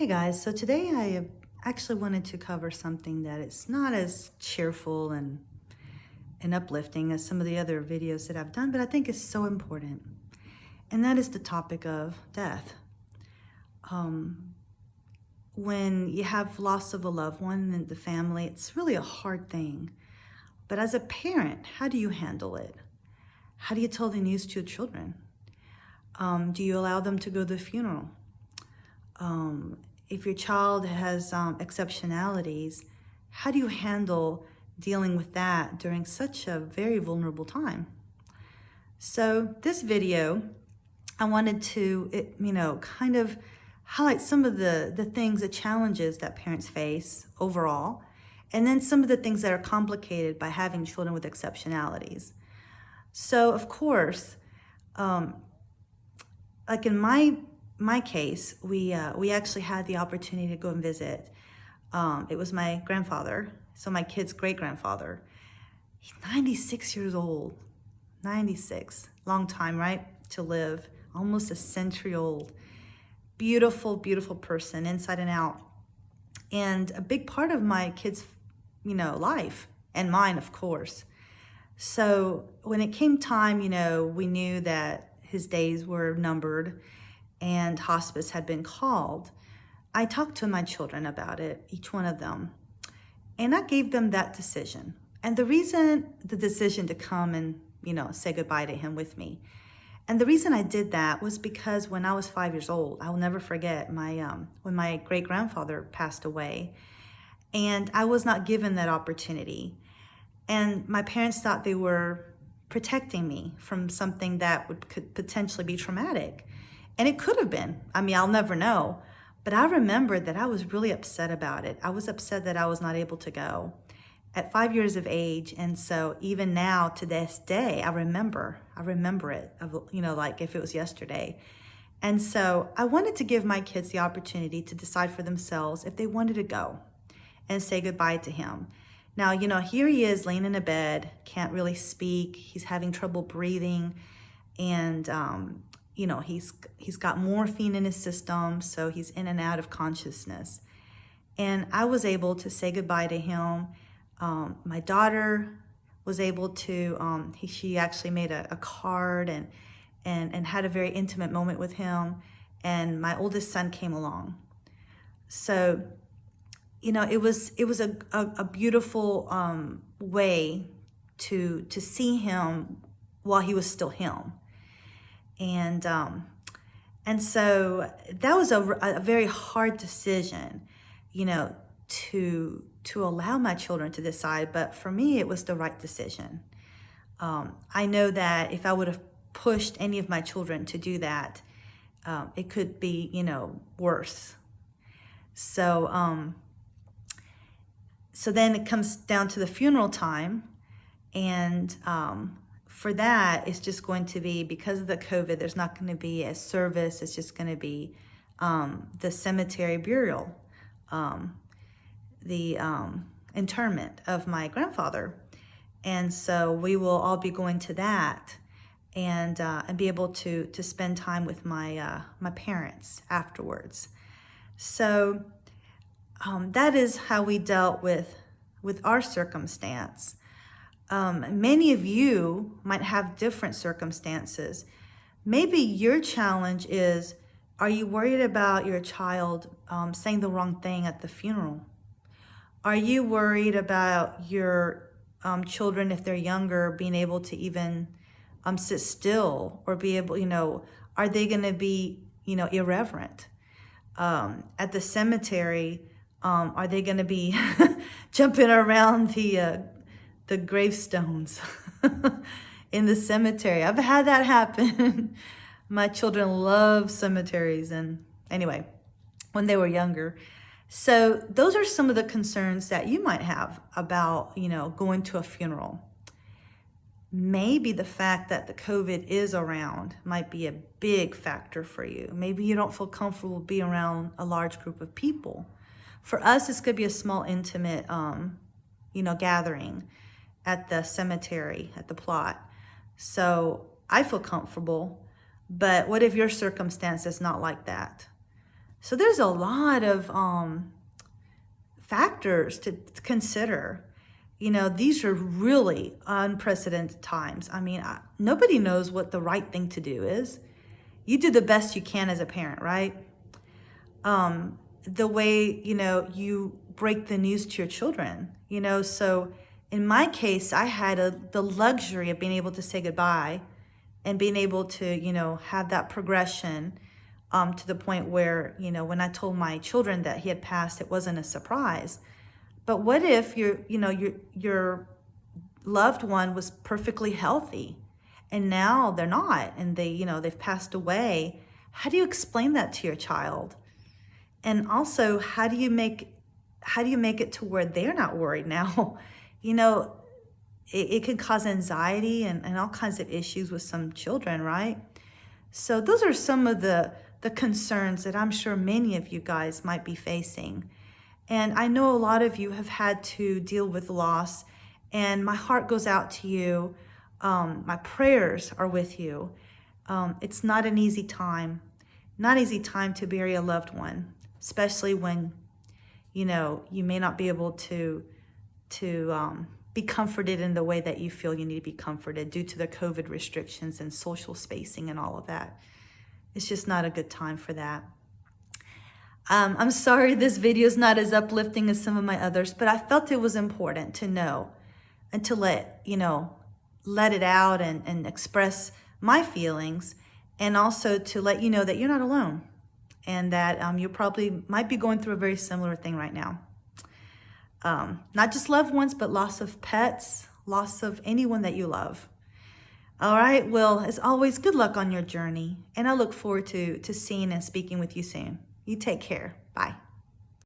Hey guys, so today I actually wanted to cover something that it's not as cheerful and uplifting as some of the other videos that I've done, but I think is so important. And that is the topic of death. When you have loss of a loved one in the family, it's really a hard thing. But as a parent, how do you handle it? How do you tell the news to your children? Do you allow them to go to the funeral? If your child has exceptionalities, how do you handle dealing with that during such a very vulnerable time? So this video, I wanted to, kind of highlight some of the things, the challenges that parents face overall, and then some of the things that are complicated by having children with exceptionalities. So of course, like in my case, we actually had the opportunity to go and visit. It was my grandfather, so my kid's great-grandfather. He's 96 years old, 96, long time, right, to live, almost a century old. Beautiful, beautiful person, inside and out. And a big part of my kid's, life, and mine, of course. So when it came time, we knew that his days were numbered and hospice had been called. I talked to my children about it, each one of them, and I gave them that decision. And the decision to come and, say goodbye to him with me. And the reason I did that was because when I was 5 years old, I will never forget when my great-grandfather passed away, and I was not given that opportunity. And my parents thought they were protecting me from something that could potentially be traumatic. And it could have been. I mean, I'll never know. But I remembered that I was really upset about it. I was upset that I was not able to go at 5 years of age. And so even now, to this day, I remember it, like if it was yesterday. And so I wanted to give my kids the opportunity to decide for themselves if they wanted to go and say goodbye to him. Now, here he is laying in a bed, can't really speak. He's having trouble breathing. And, he's got morphine in his system, so he's in and out of consciousness. And I was able to say goodbye to him. My daughter was able to, she actually made a card and had a very intimate moment with him. And my oldest son came along. So, it was a beautiful way to see him while he was still him. And so that was a very hard decision, to allow my children to decide. But for me, it was the right decision. I know that if I would have pushed any of my children to do that, it could be, worse. So then it comes down to the funeral time, and for that, it's just going to be, because of the COVID, there's not going to be a service. It's just going to be the cemetery burial, the interment of my grandfather. And so we will all be going to that and be able to spend time with my parents afterwards. So that is how we dealt with our circumstance. Many of you might have different circumstances. Maybe your challenge is, are you worried about your child saying the wrong thing at the funeral? Are you worried about your children, if they're younger, being able to even sit still or be able, are they going to be, irreverent? At the cemetery, are they going to be jumping around the gravestones in the cemetery? I've had that happen. My children love cemeteries, and anyway, when they were younger. So those are some of the concerns that you might have about, going to a funeral. Maybe the fact that the COVID is around might be a big factor for you. Maybe you don't feel comfortable being around a large group of people. For us, this could be a small, intimate, gathering at the cemetery, at the plot. So I feel comfortable, but what if your circumstance is not like that? So there's a lot of factors to consider. These are really unprecedented times. I mean, nobody knows what the right thing to do is. You do the best you can as a parent, right? The way, you break the news to your children, so in my case, I had the luxury of being able to say goodbye and being able to, have that progression to the point where, when I told my children that he had passed, it wasn't a surprise. But what if your loved one was perfectly healthy and now they're not, and they've passed away? How do you explain that to your child? And also, how do you make it to where they're not worried now? It can cause anxiety and all kinds of issues with some children, right? So those are some of the concerns that I'm sure many of you guys might be facing. And I know a lot of you have had to deal with loss, and my heart goes out to you. My prayers are with you. It's not an easy time, to bury a loved one, especially when, you may not be able to be comforted in the way that you feel you need to be comforted due to the COVID restrictions and social spacing and all of that. It's just not a good time for that. I'm sorry this video is not as uplifting as some of my others, but I felt it was important to know and to let it out and express my feelings, and also to let you know that you're not alone, and that you probably might be going through a very similar thing right now. Not just loved ones, but loss of pets, loss of anyone that you love. All right, well, as always, good luck on your journey, and I look forward to seeing and speaking with you soon. You take care.